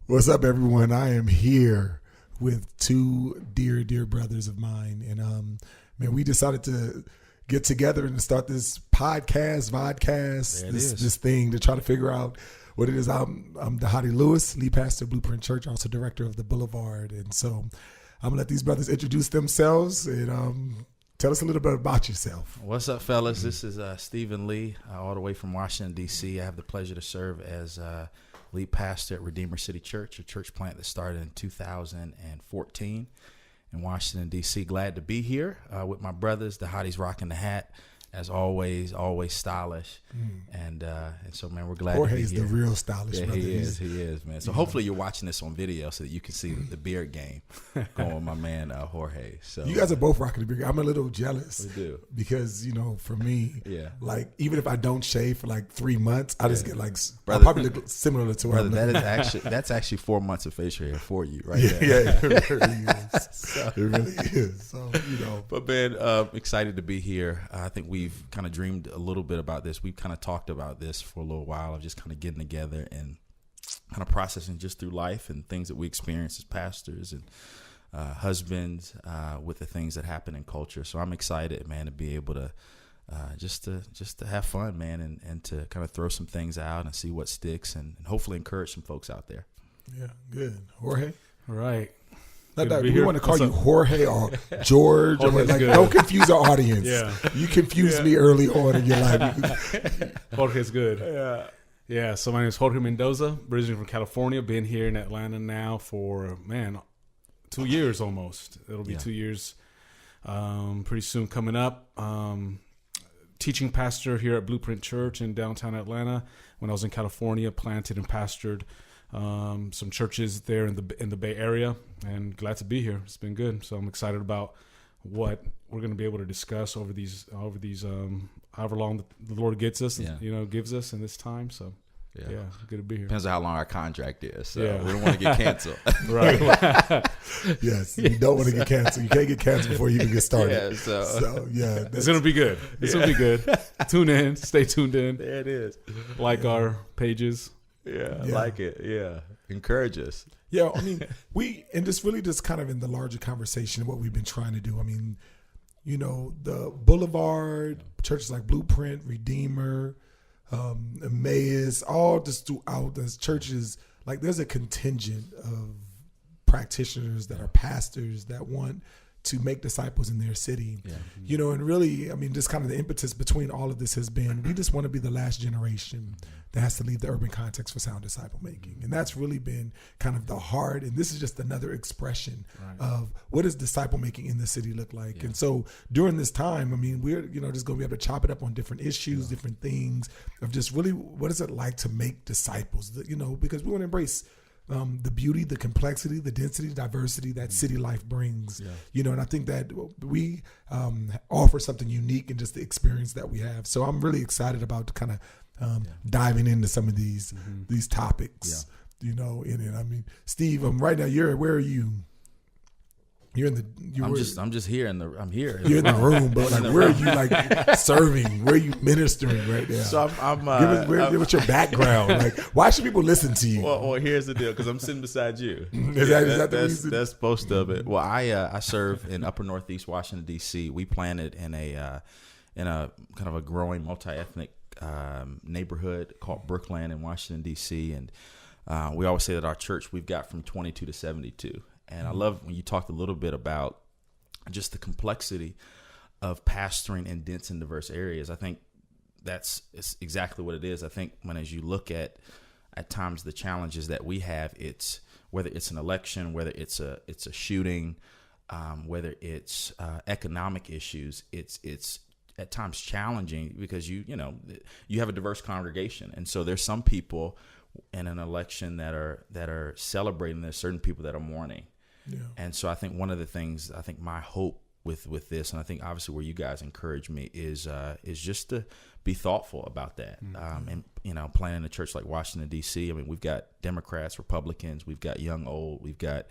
What's up, everyone? I am here with two dear brothers of mine, and man, we decided to get together and start this vodcast, this thing to try to figure out what it is. I'm Dahadi Lewis, lead pastor of Blueprint Church, also director of the Boulevard, and so I'm gonna let these brothers introduce themselves and tell us a little bit about yourself. What's up, fellas? This is Stephen Lee, all the way from Washington, D.C. I have the pleasure to serve as lead pastor at Redeemer City Church, a church plant that started in 2014 in Washington, D.C. Glad to be here with my brothers. The Hotties rocking the hat, as always stylish. And so, man, we're glad to be here. Jorge's the real stylish brother. He is, man. So hopefully you're watching this on video so that you can see the beard game going with my man Jorge. So you guys are both rocking the beard. I'm a little jealous. We do. Because, for me, yeah, like, even if I don't shave for like 3 months, I just get like, brother, I probably look similar to brother. That's actually 4 months of facial hair for you, right? Yeah, there. yeah, it really is. So, it really is. So, But man, excited to be here. I think we've kind of dreamed a little bit about this. We've kind of talked about this for a little while of just kind of getting together and kind of processing just through life and things that we experience as pastors and husbands with the things that happen in culture. So I'm excited, man, to be able to just to have fun, man, and to kind of throw some things out and see what sticks and hopefully encourage some folks out there. Yeah, good. Jorge? All right. We want to call you Jorge or George. Or like, don't confuse our audience. Yeah. You confused me early on in your life. Jorge's good. Yeah. So my name is Jorge Mendoza, originally from California. Been here in Atlanta now for, 2 years almost. It'll be 2 years pretty soon coming up. Teaching pastor here at Blueprint Church in downtown Atlanta. When I was in California, planted and pastored some churches there in the Bay Area, and glad to be here. It's been good. So I'm excited about what we're going to be able to discuss over these however long the Lord gets us, gives us in this time. So yeah, good to be here. Depends on how long our contract is. So yeah. We don't want to get canceled. Right. Yes, you don't want to get canceled. You can't get canceled before you even get started. Yeah, so it's going to be good. It's going to be good. Tune in. Stay tuned in. There it is. Like our pages. Yeah, I like it. Yeah. Encourage us. Yeah, I mean, and this really just kind of in the larger conversation of what we've been trying to do. I mean, the Boulevard, churches like Blueprint, Redeemer, Emmaus, all just throughout those churches, like there's a contingent of practitioners that are pastors that want to make disciples in their city, and really, I mean, just kind of the impetus between all of this has been, we just want to be the last generation that has to leave the urban context for sound disciple making. And that's really been kind of the heart. And this is just another expression of what does disciple making in the city look like? Yeah. And so during this time, I mean, we're, just going to be able to chop it up on different issues, different things of just really, what is it like to make disciples, because we want to embrace the beauty, the complexity, the density, diversity that city life brings, and I think that we offer something unique in just the experience that we have. So I'm really excited about kind of diving into some of these topics, in it. I mean, Steve, right now where are you? You're in the. I'm just here I'm here. You're in the room, but like, where are you like serving? Where are you ministering right now? So I'm give us your background. Like, why should people listen to you? Well, here's the deal, because I'm sitting beside you. That's most of it. Well, I serve in Upper Northeast Washington, D.C. We planted in a kind of a growing multi-ethnic neighborhood called Brookland in Washington, D.C. And we always say that our church, we've got from 22 to 72. And I love when you talked a little bit about just the complexity of pastoring in dense and diverse areas. I think it's exactly what it is. I think as you look at times the challenges that we have, it's whether it's an election, whether it's a shooting, whether it's economic issues, it's at times challenging because you have a diverse congregation, and so there's some people in an election that are celebrating. There's certain people that are mourning. Yeah. And so I think one of the things, I think my hope with this, and I think obviously where you guys encourage me is just to be thoughtful about that. And planning a church like Washington, D.C., I mean, we've got Democrats, Republicans, we've got young, old, we've got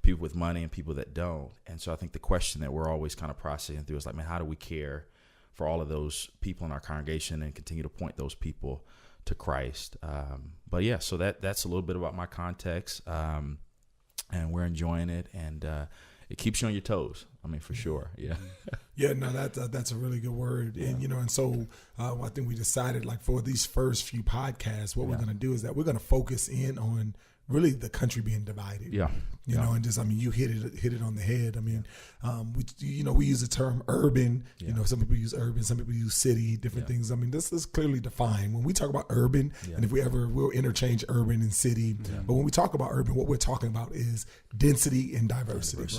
people with money and people that don't. And so I think the question that we're always kind of processing through is like, man, how do we care for all of those people in our congregation and continue to point those people to Christ. But yeah, so that's a little bit about my context, and we're enjoying it, and it keeps you on your toes. I mean, for sure. Yeah. Yeah, no, that's a really good word. And, and so I think we decided, like, for these first few podcasts, what we're going to do is that we're going to focus in on really the country being divided. Yeah. You know, and just, I mean, you hit it on the head. I mean, we use the term urban. Yeah. You know, some people use urban, some people use city, different things. I mean, this is clearly defined. When we talk about urban, and if we'll interchange urban and city. But when we talk about urban, what we're talking about is density and diversity.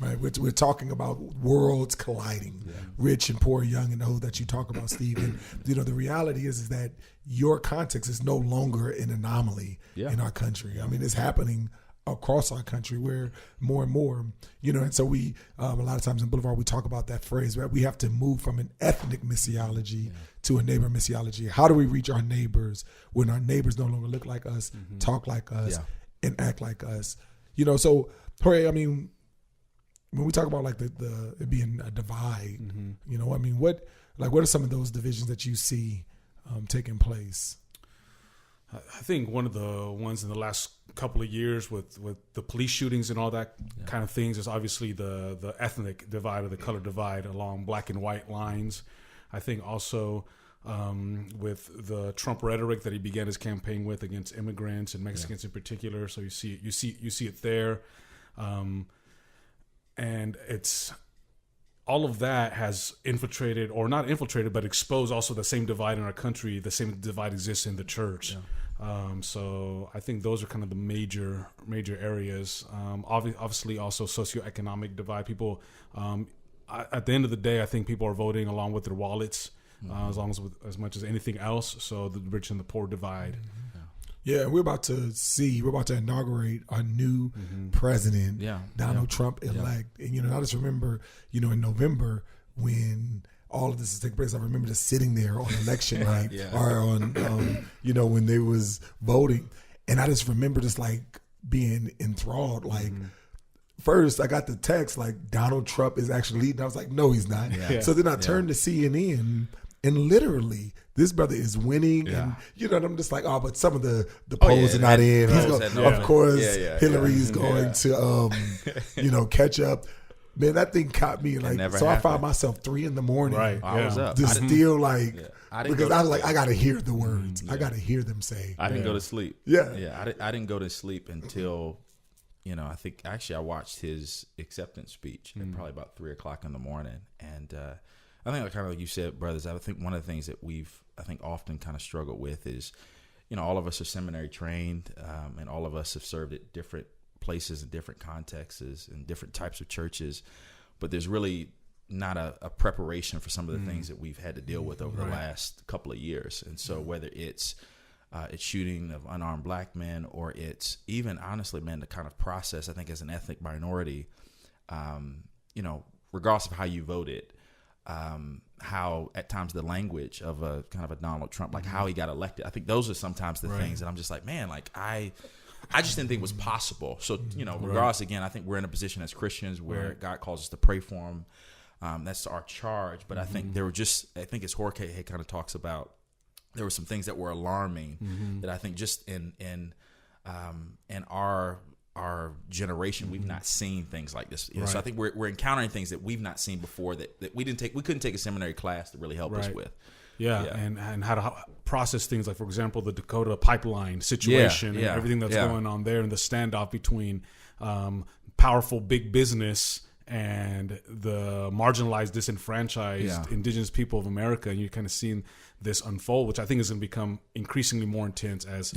Right. We're talking about worlds colliding, rich and poor, young and old, that you talk about, Steve. And, the reality is that your context is no longer an anomaly in our country. I mean, it's happening across our country where more and more, and so we, a lot of times in Boulevard, we talk about that phrase, where we have to move from an ethnic missiology to a neighbor missiology. How do we reach our neighbors when our neighbors no longer look like us, talk like us, and act like us? So, Jorge, I mean, when we talk about like the it being a divide, I mean, what are some of those divisions that you see taking place? I think one of the ones in the last couple of years with the police shootings and all that kind of things is obviously the ethnic divide or the color divide along black and white lines. I think also with the Trump rhetoric that he began his campaign with against immigrants and Mexicans in particular. So you see it there, and it's all of that has infiltrated, or not infiltrated, but exposed also the same divide in our country. The same divide exists in the church. So I think those are kind of the major areas. Obviously, also socioeconomic divide. People, at the end of the day, I think people are voting along with their wallets, as much as anything else. So the rich and the poor divide. Yeah, we're about to inaugurate a new president, Donald Trump elect. And, I just remember, in November when all of this is taking place, I remember just sitting there on election night or on, when they was voting. And I just remember just like being enthralled. Like, first I got the text like Donald Trump is actually leading. I was like, no, he's not. So then I turned to CNN, and literally this brother is winning. And, and I'm just like, oh, but some of the polls are not in. He's going, of course, Hillary's going to, catch up. Man, that thing caught me. Like, so happened. I found myself 3 a.m. Right. I was up. Just still like, because I was like, I got to hear the words. I got to hear them say. I didn't go to sleep. Yeah. I didn't go to sleep until, I think actually I watched his acceptance speech at probably about 3:00 in the morning. And I think kind of like you said, brothers, I think one of the things that we've, often kind of struggled with is, all of us are seminary trained, and all of us have served at different places and different contexts and different types of churches, but there's really not a preparation for some of the things that we've had to deal with over the last couple of years. And so whether it's shooting of unarmed black men, or it's even honestly, man, the kind of process, I think as an ethnic minority, regardless of how you voted, how at times the language of a kind of a Donald Trump, like how he got elected, I think those are sometimes the things that I'm just like, man, like I just didn't think it was possible. So, regardless, again, I think we're in a position as Christians where God calls us to pray for them. That's our charge. But I think I think as Jorge kind of talks about, there were some things that were alarming that I think just in our generation, we've not seen things like this. So I think we're encountering things that we've not seen before that we couldn't take a seminary class to really help us with. And how to process things like, for example, the Dakota pipeline situation and everything that's going on there, and the standoff between powerful big business and the marginalized, disenfranchised indigenous people of America. And you're kind of seeing this unfold, which I think is going to become increasingly more intense as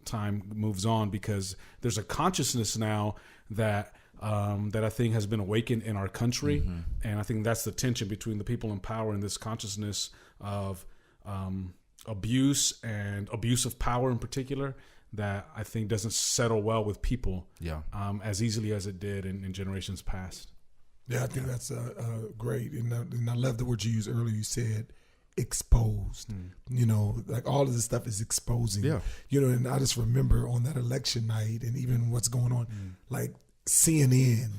time moves on, because there's a consciousness now that I think has been awakened in our country. And I think that's the tension between the people in power and this consciousness of abuse and abuse of power in particular, that I think doesn't settle well with people as easily as it did in generations past. Yeah, I think that's great. And I love the word you used earlier. You said exposed. Like all of this stuff is exposing. And I just remember on that election night, and even what's going on, like CNN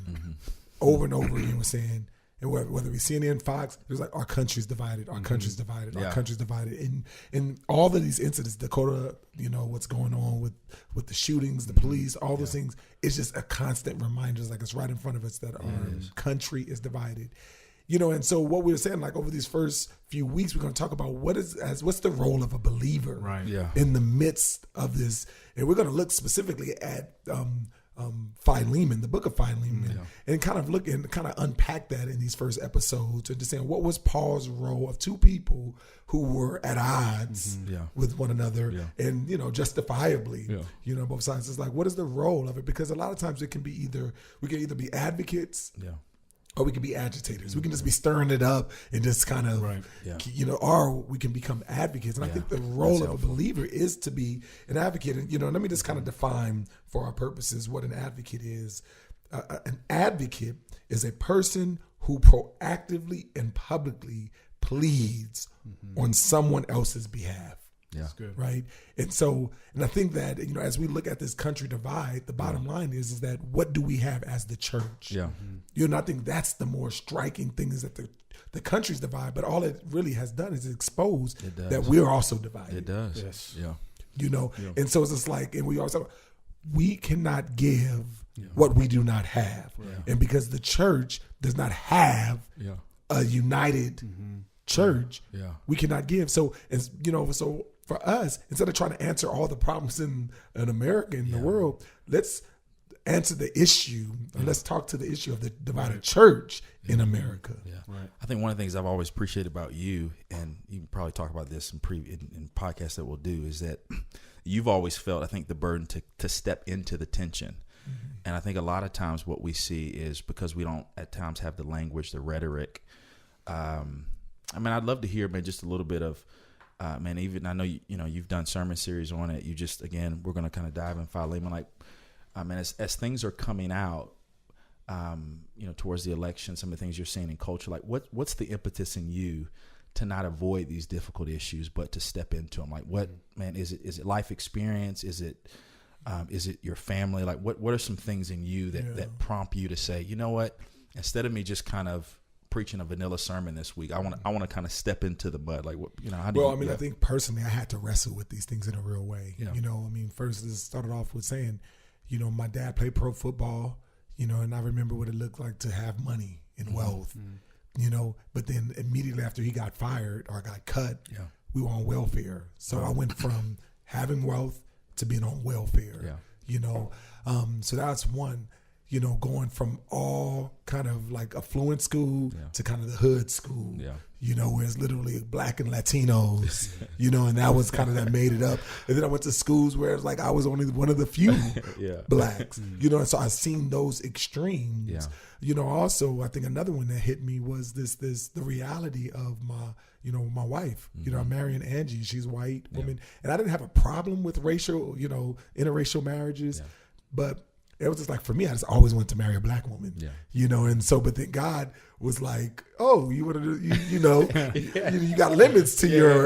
over and over again was saying, and whether we CNN, Fox, it was like our country's divided, our country's divided, our country's divided. And all of these incidents, Dakota, what's going on with the shootings, the police, all those things, it's just a constant reminder. It's like it's right in front of us that our country is divided. And so what we were saying, like over these first few weeks, we're going to talk about what's the role of a believer in the midst of this, and we're going to look specifically at Philemon, the book of Philemon, and kind of look and kind of unpack that in these first episodes, and just saying what was Paul's role of two people who were at odds with one another, and justifiably, both sides. It's like, what is the role of it? Because a lot of times we can either be advocates. Or we can be agitators. We can just be stirring it up and just kind of, or we can become advocates. And I think the role of a believer is to be an advocate. And, let me just kind of define for our purposes what an advocate is. An advocate is a person who proactively and publicly pleads on someone else's behalf. Yeah. That's good. Right. And so, and I think that, as we look at this country divide, the bottom line is that what do we have as the church? Yeah. And I think that's the more striking thing, is that the country's divide, but all it really has done is expose that we're also divided. It does. Yes. Yeah. And so it's just like, and we always talk about, we cannot give what we do not have. And because the church does not have a united church, we cannot give. So, so for us, instead of trying to answer all the problems in America, in the world, let's answer the issue, and let's talk to the issue of the divided church in America. Yeah. Right. I think one of the things I've always appreciated about you, and you can probably talk about this in podcasts that we'll do, is that you've always felt, I think, the burden to step into the tension. And I think a lot of times what we see is because we don't at times have the language, the rhetoric. I'd love to hear, man, just a little bit of, even I know you've done sermon series on it. You just, again, we're going to kind of dive in Philemon, like, as things are coming out, towards the election, some of the things you're seeing in culture, like what's the impetus in you to not avoid these difficult issues, but to step into them? Like, what, man, is it life experience? Is it your family? Like, what are some things in you that prompt you to say, you know what, instead of me just kind of preaching a vanilla sermon this week, I want to kind of step into the mud. Like, what, how do you? I think personally, I had to wrestle with these things in a real way. First, this started off with saying, my dad played pro football, and I remember what it looked like to have money and wealth, but then immediately after he got fired or got cut, we were on welfare. So I went from having wealth to being on welfare, so that's one. Going from all kind of like affluent school to kind of the hood school, where it's literally black and Latinos, and that was kind of that made it up. And then I went to schools where it's like I was only one of the few blacks, and so I've seen those extremes. Also I think another one that hit me was the reality of my wife. I'm marrying Angie. She's a white woman, and I didn't have a problem with racial, interracial marriages, but it was just like, for me, I just always wanted to marry a black woman, and so, but then God was like, oh, you want to do, you got limits to your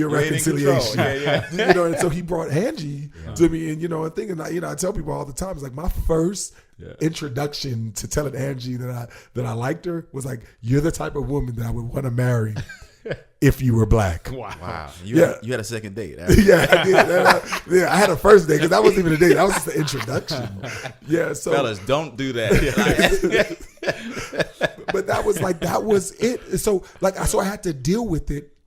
reconciliation, and so he brought Angie to me, and, I tell people all the time, it's like my first introduction to telling Angie that I liked her was like, you're the type of woman that I would want to marry if you were black. Wow. You had a second date. I did. I had a first date because that wasn't even a date. That was just the introduction. So fellas, don't do that. But that was it. So I had to deal with it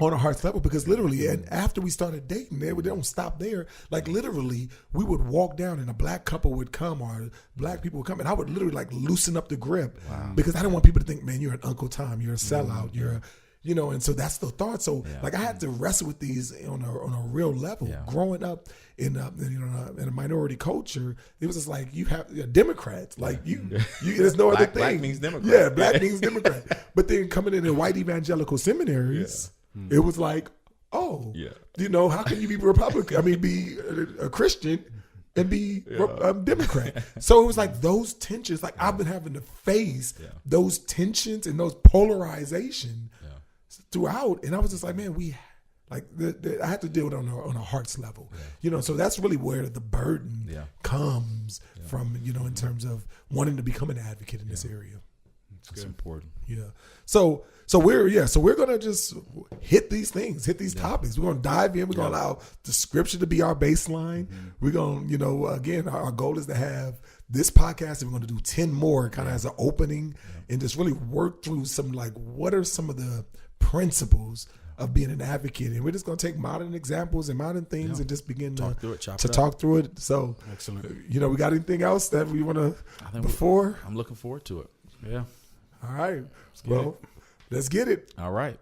on a heart level, because literally, and after we started dating, they don't stop there. Like literally, we would walk down and a black couple would come, or black people would come, and I would literally like loosen up the grip because I didn't want people to think, man, you're an Uncle Tom, you're a sellout, you're and so that's the thought. So I had to wrestle with these on a real level. Growing up in a minority culture, it was just like, you have Democrats, like you there's no other thing. Black means Democrat. Yeah, black means Democrat. But then coming in white evangelical seminaries, it was like, how can you be Republican? I mean, be a Christian and be Democrat. So it was like those tensions. Like I've been having to face those tensions and those polarization throughout, and I was just like, man, I had to deal with it on a heart's level, So that's really where the burden comes from, in terms of wanting to become an advocate in this area. It's important. Yeah. So we're gonna just hit these things, hit these topics. We're gonna dive in. We're gonna allow the scripture to be our baseline. We're gonna, again, our goal is to have this podcast, and we're gonna do 10 more kind of as an opening, and just really work through some, like, what are some of the principles of being an advocate, and we're just gonna take modern examples and modern things and just begin to talk through it. So excellent. We got anything else that we want to before? I'm looking forward to it. Yeah. All right. Well, let's get it. All right.